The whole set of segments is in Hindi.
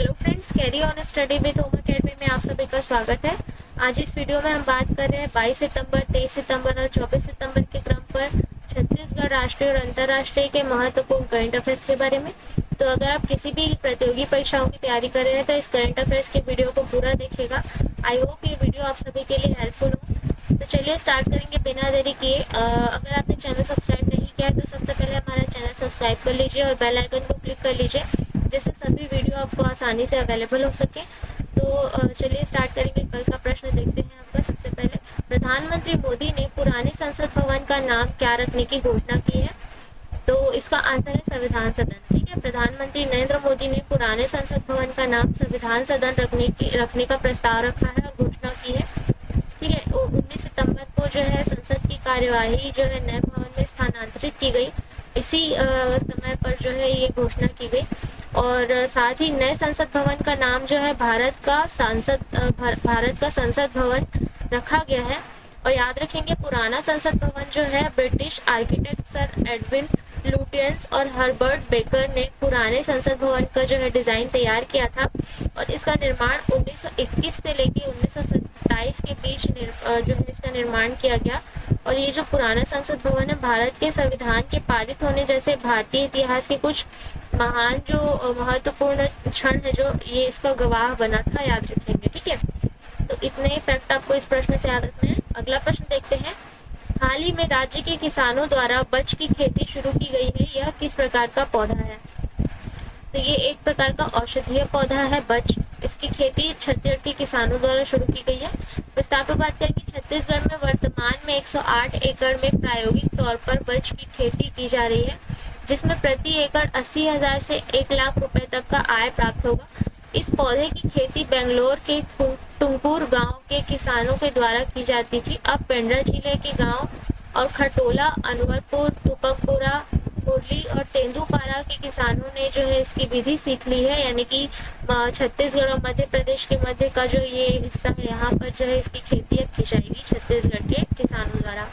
Hello friends, carry on study with home academy में आप सभी का स्वागत है। आज इस वीडियो में हम बात कर रहे हैं 22 सितंबर, 23 सितंबर और 24 सितंबर के क्रम पर छत्तीसगढ़ राष्ट्रीय और अंतर्राष्ट्रीय के महत्वपूर्ण करंट अफेयर्स के बारे में। तो अगर आप किसी भी प्रतियोगी परीक्षाओं की तैयारी कर रहे हैं तो इस करंट अफेयर्स के वीडियो को पूरा देखिएगा। आई होप ये वीडियो आप सभी के लिए हेल्पफुल हो। तो चलिए स्टार्ट करेंगे बिना देरी किए। अगर आपने चैनल सब्सक्राइब नहीं किया है तो सबसे पहले हमारा चैनल सब्सक्राइब कर लीजिए और बेल आइकन को क्लिक कर लीजिए, जिससे सभी वीडियो आपको आसानी से अवेलेबल हो सके। तो चलिए स्टार्ट करेंगे। कल का प्रश्न देखते हैं आपका। सबसे पहले, प्रधानमंत्री मोदी ने पुराने संसद भवन का नाम क्या रखने की घोषणा की है? तो इसका आंसर है संविधान सदन। ठीक है, प्रधानमंत्री नरेंद्र मोदी ने पुराने संसद भवन का नाम संविधान सदन रखने का प्रस्ताव रखा है और घोषणा की है। ठीक है, 19 सितंबर को जो है संसद की कार्यवाही जो है नए भवन में स्थानांतरित की गई। इसी समय पर जो है ये घोषणा की गई और साथ ही नए संसद भवन का नाम जो है भारत का संसद भवन रखा गया है। और याद रखेंगे, पुराना संसद भवन जो है British architect sir Edwin Lutyens और हर्बर्ट बेकर ने पुराने संसद भवन का जो है डिजाइन तैयार किया था और इसका निर्माण 1921 से लेकर 1927 के बीच जो है इसका निर्माण किया गया। और ये जो पुराना संसद भवन है भारत के संविधान के पारित होने जैसे भारतीय इतिहास के कुछ महान जो महत्वपूर्ण क्षण है जो ये इसका गवाह बना था। याद रखेंगे। ठीक है, तो इतने फैक्ट आपको इस प्रश्न से याद रखना है। अगला प्रश्न देखते हैं। हाल ही में राज्य के किसानों द्वारा बच की खेती शुरू की गई है। यह किस प्रकार का पौधा है? तो ये एक प्रकार का औषधीय पौधा है बच। इसकी खेती छत्तीसगढ़ के किसानों द्वारा शुरू की गई है। विस्तार पर बात करेंगे। छत्तीसगढ़ में वर्तमान में 108 एकड़ में प्रायोगिक तौर पर बच की खेती की जा रही है, जिसमें प्रति एकड़ 80,000 से 1 लाख रुपए तक का आय प्राप्त होगा। इस पौधे की खेती बेंगलोर के टुंकुर गांव के किसानों के द्वारा की जाती थी। अब पेंड्रा जिले के गांव और खटोला, अनवरपुर, तुपकपुरा, मुरली और तेंदुपारा के किसानों ने जो है इसकी विधि सीख ली है। यानी कि छत्तीसगढ़ और मध्य प्रदेश के मध्य का जो ये हिस्सा है यहाँ पर जो है इसकी खेती अब की जाएगी छत्तीसगढ़ के किसानों द्वारा।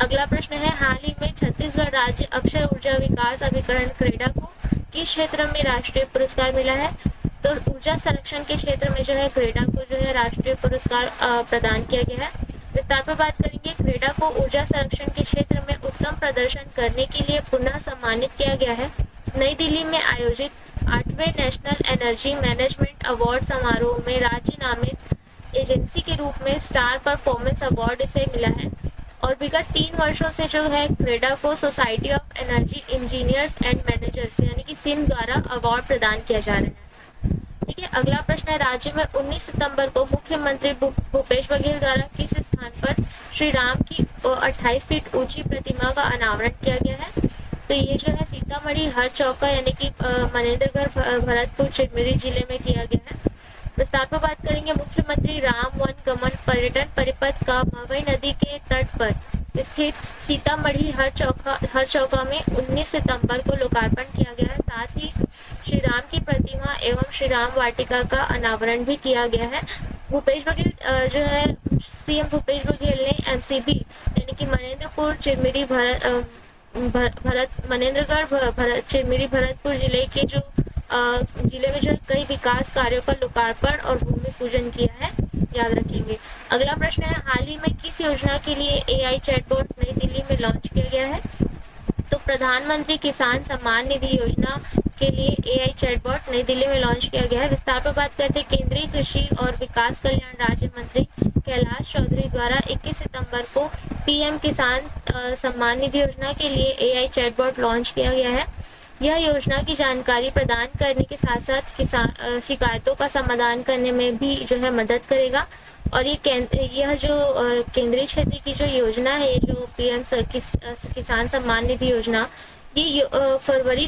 अगला प्रश्न है। हाल ही में छत्तीसगढ़ राज्य अक्षय ऊर्जा विकास अभिकरण क्रेडा को किस क्षेत्र में राष्ट्रीय पुरस्कार मिला है? तो ऊर्जा संरक्षण के क्षेत्र में जो है क्रेडा को जो है राष्ट्रीय पुरस्कार प्रदान किया गया है। विस्तार पर बात करेंगे। क्रेडा को ऊर्जा संरक्षण के क्षेत्र में उत्तम प्रदर्शन करने के लिए पुनः सम्मानित किया गया है। नई दिल्ली में आयोजित 8वें नेशनल एनर्जी मैनेजमेंट अवार्ड समारोह में राज्य नामित एजेंसी के रूप में स्टार परफॉर्मेंस अवार्ड इसे मिला है। और विगत 3 वर्षों से जो है क्रेडा को society of energy engineers and managers यानी कि सिम द्वारा अवार्ड प्रदान किया जा रहा है। ठीक है, अगला प्रश्न है। राज्य में 19 सितंबर को मुख्यमंत्री भूपेश बघेल द्वारा किस स्थान पर श्री राम की 28 फीट ऊंची प्रतिमा का अनावरण किया गया है? तो ये जो है सीतामढ़ी हर चौका यानी कि मनेन्द्रगढ़ भरतपुर चिरमिरी जिले में किया गया है। विस्तार पर बात करेंगे। मुख्यमंत्री राम वन गमन पर्यटन परिपथ का मवई नदी के तट पर स्थित सीतामढ़ी हर चौका में 19 सितंबर को लोकार्पण किया गया है। साथ ही श्री राम की प्रतिमा एवं श्री राम वाटिका का अनावरण भी किया गया है। भूपेश बघेल जो है सीएम भूपेश बघेल ने एमसीबी यानी कि मनेन्द्रपुर चिरमिरी मनेन्द्रगढ़ चिरमिरी भरतपुर जिले के जो जिले में जो है कई विकास कार्यों का लोकार्पण और भूमि पूजन किया है। याद रखेंगे। अगला प्रश्न है। हाल ही में किस योजना के लिए एआई चैटबॉट नई दिल्ली में लॉन्च किया गया है? तो प्रधानमंत्री किसान सम्मान निधि योजना के लिए एआई चैटबॉट नई दिल्ली में लॉन्च किया गया है। विस्तार पर बात करते हैं। केंद्रीय कृषि और विकास कल्याण राज्य मंत्री कैलाश चौधरी द्वारा 21 सितंबर को पीएम किसान सम्मान निधि योजना के लिए एआई चैटबॉट लॉन्च किया गया है। यह योजना की जानकारी प्रदान करने के साथ साथ किसान शिकायतों का समाधान करने में भी जो है मदद करेगा। और यह जो केंद्रीय क्षेत्र की जो योजना है, ये जो पीएम किसान सम्मान निधि योजना, ये फरवरी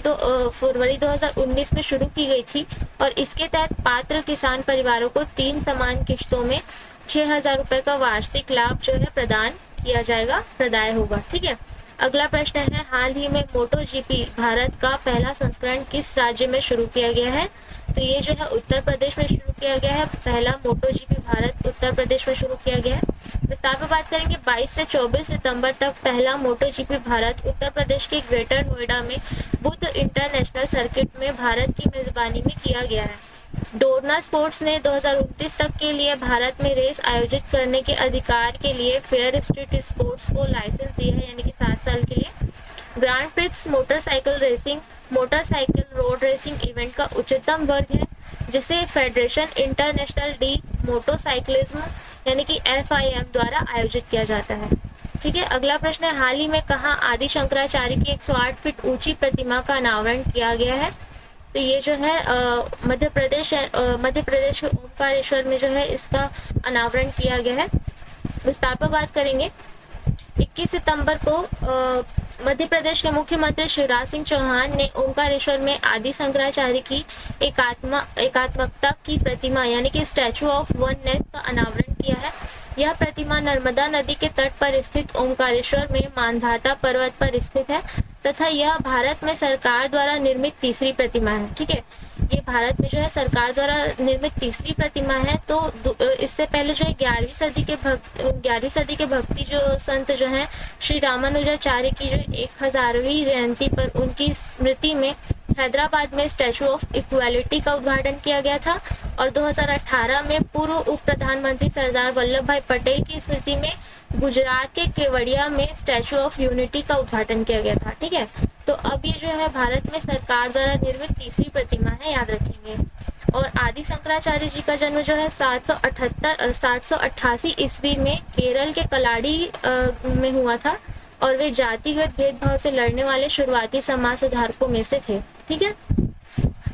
2019 में शुरू की गई थी और इसके तहत पात्र किसान परिवारों को 3 समान किश्तों में 6,000 रुपए का वार्षिक लाभ जो है प्रदाय होगा। ठीक है, अगला प्रश्न है। हाल ही में मोटो जीपी भारत का पहला संस्करण किस राज्य में शुरू किया गया है? तो ये जो है उत्तर प्रदेश में शुरू किया गया है। पहला मोटो जीपी भारत उत्तर प्रदेश में शुरू किया गया है। विस्तार पर बात करेंगे। 22 से 24 सितंबर तक पहला मोटो जीपी भारत उत्तर प्रदेश के ग्रेटर नोएडा में बुद्ध इंटरनेशनल सर्किट में भारत की मेजबानी में किया गया है। डोरना स्पोर्ट्स ने 2029 तक के लिए भारत में रेस आयोजित करने के अधिकार के लिए फेयर स्ट्रीट स्पोर्ट्स को लाइसेंस दिया है, यानी कि 7 साल के लिए। Grand prix motorcycle racing motorcycle road racing event का उच्चतम वर्ग है, जिसे फेडरेशन इंटरनेशनल डी मोटरसाइकिलिज्म यानी कि FIM द्वारा आयोजित किया जाता है। ठीक है, अगला प्रश्न है, हाल ही में कहाँ आदि शंकराचार्य की 108 फीट ऊंची प्रतिमा का अनावरण किया गया है? तो ये जो है मध्य प्रदेश के ओमकारेश्वर में जो है इसका अनावरण किया गया है। विस्तार पर बात करेंगे। 21 सितंबर को मध्य प्रदेश के मुख्यमंत्री शिवराज सिंह चौहान ने ओमकारेश्वर में आदि शंकराचार्य की एकात्मकता की प्रतिमा यानी कि स्टैचू ऑफ वननेस का अनावरण किया है। यह प्रतिमा नर्मदा नदी के तट पर स्थित ओमकारेश्वर में मानधाता पर्वत पर स्थित है तथा यह भारत में सरकार द्वारा निर्मित तीसरी प्रतिमा है। ठीक है, ये भारत में जो है सरकार द्वारा निर्मित तीसरी प्रतिमा है। तो इससे पहले जो है 11वीं सदी के भक्ति जो संत जो हैं श्री रामानुजाचार्य की जो 1000वीं जयंती पर उनकी स्मृति में हैदराबाद में स्टैचू ऑफ इक्वालिटी का उद्घाटन किया गया था और 2018 में पूर्व उप प्रधानमंत्री सरदार वल्लभ भाई पटेल की स्मृति में गुजरात के केवड़िया में स्टैचू ऑफ यूनिटी का उद्घाटन किया गया था। ठीक है, तो अब ये जो है भारत में सरकार द्वारा निर्मित तीसरी प्रतिमा है, याद रखेंगे। और आदि शंकराचार्य जी का जन्म जो है 788 ईस्वी में केरल के कलाड़ी में हुआ था और वे जातिगत भेदभाव से लड़ने वाले शुरुआती समाज सुधारकों में से थे। ठीक है,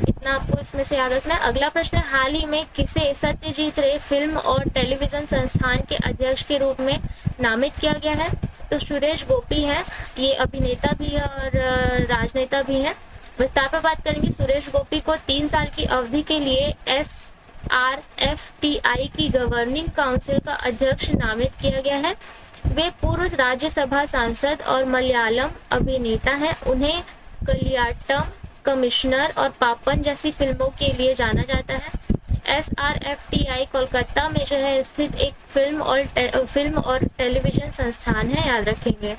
इतना आपको इसमें से याद रखना है। अगला प्रश्न है, हाल ही में किसे सत्यजीत रे फिल्म और टेलीविजन संस्थान के अध्यक्ष के रूप में नामित किया गया है? तो सुरेश गोपी है, ये अभिनेता भी है और राजनेता भी है। विस्तार पर बात करेंगे। सुरेश गोपी को 3 साल की अवधि के लिए SRFTI की गवर्निंग काउंसिल का अध्यक्ष नामित किया गया है। वे पूर्व राज्यसभा सांसद और मलयालम अभिनेता हैं। उन्हें कलियाट्टम, कमिश्नर और पापन जैसी फिल्मों के लिए जाना जाता है। SRFTI कोलकाता में जो है स्थित एक फिल्म और टेलीविजन संस्थान है, याद रखेंगे।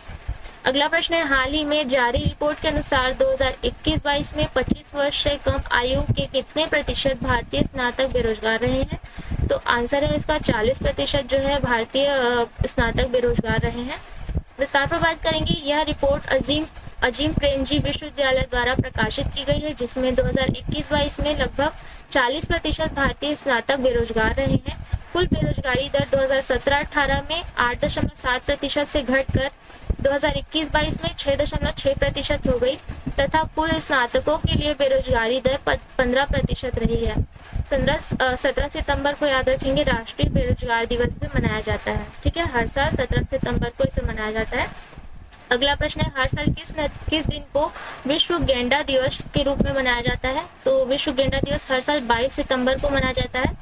अगला प्रश्न है, हाल ही में जारी रिपोर्ट के अनुसार 2021-22 में 25 वर्ष से कम आयु के कितने प्रतिशत भारतीय स्नातक बेरोजगार रहे हैं? तो आंसर है इसका 40% जो है भारतीय स्नातक बेरोजगार रहे हैं। विस्तार पर बात करेंगे। यह रिपोर्ट अजीम प्रेमजी विश्वविद्यालय द्वारा प्रकाशित की गई है, जिसमें 2021-22 में लगभग 40% भारतीय स्नातक बेरोजगार रहे हैं। कुल बेरोजगारी दर 2017-18 में 8.7% से घटकर 2021-22 में 6.6% हो गई तथा कुल स्नातकों के लिए बेरोजगारी दर 15% रही है। 17 सितंबर को, याद रखेंगे, राष्ट्रीय बेरोजगार दिवस भी मनाया जाता है। ठीक है, हर साल 17 सितंबर को इसे मनाया जाता है। अगला प्रश्न है, हर साल किस दिन को विश्व गेंडा दिवस के रूप में मनाया जाता है? तो विश्व गेंडा दिवस हर साल 22 सितंबर को मनाया जाता है।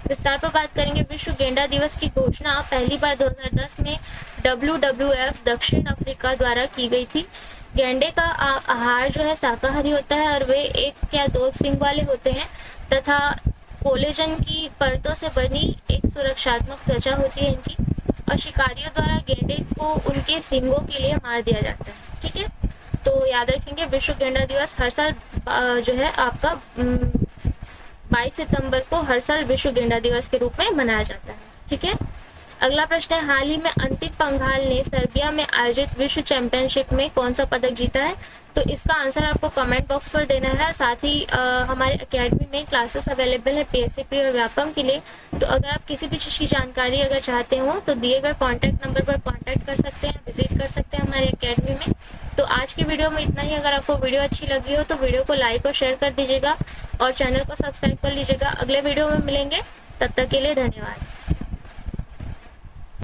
विस्तार पर बात करेंगे। विश्व गेंडा दिवस की घोषणा पहली बार 2010 में WWF दक्षिण अफ्रीका द्वारा की गई थी। गेंडे का आहार जो है शाकाहारी होता है और वे 1 या 2 सींग वाले होते हैं तथा कोलेजन की परतों से बनी एक सुरक्षात्मक त्वचा होती है इनकी, और शिकारियों द्वारा गेंडे को उनके सींगों के लिए मार दिया जाता है। ठीक है, तो याद रखेंगे विश्व गेंडा दिवस हर साल जो है आपका 22 सितंबर को हर साल विश्व गेंडा दिवस के रूप में मनाया जाता है। ठीक है, अगला प्रश्न है, हाल ही में अंतिम पंघाल ने सर्बिया में आयोजित विश्व चैंपियनशिप में कौन सा पदक जीता है? तो इसका आंसर आपको कमेंट बॉक्स पर देना है और साथ ही हमारे एकेडमी में क्लासेस अवेलेबल है PSC प्री और व्यापम के लिए। तो अगर आप किसी भी चीज़ की जानकारी अगर चाहते हो तो दिए गए कॉन्टैक्ट नंबर पर कॉन्टैक्ट कर सकते हैं, विजिट कर सकते हैं हमारे एकेडमी में। तो आज की वीडियो में इतना ही। अगर आपको वीडियो अच्छी लगी हो तो वीडियो को लाइक और शेयर कर दीजिएगा और चैनल को सब्सक्राइब कर लीजिएगा। अगले वीडियो में मिलेंगे, तब तक के लिए धन्यवाद।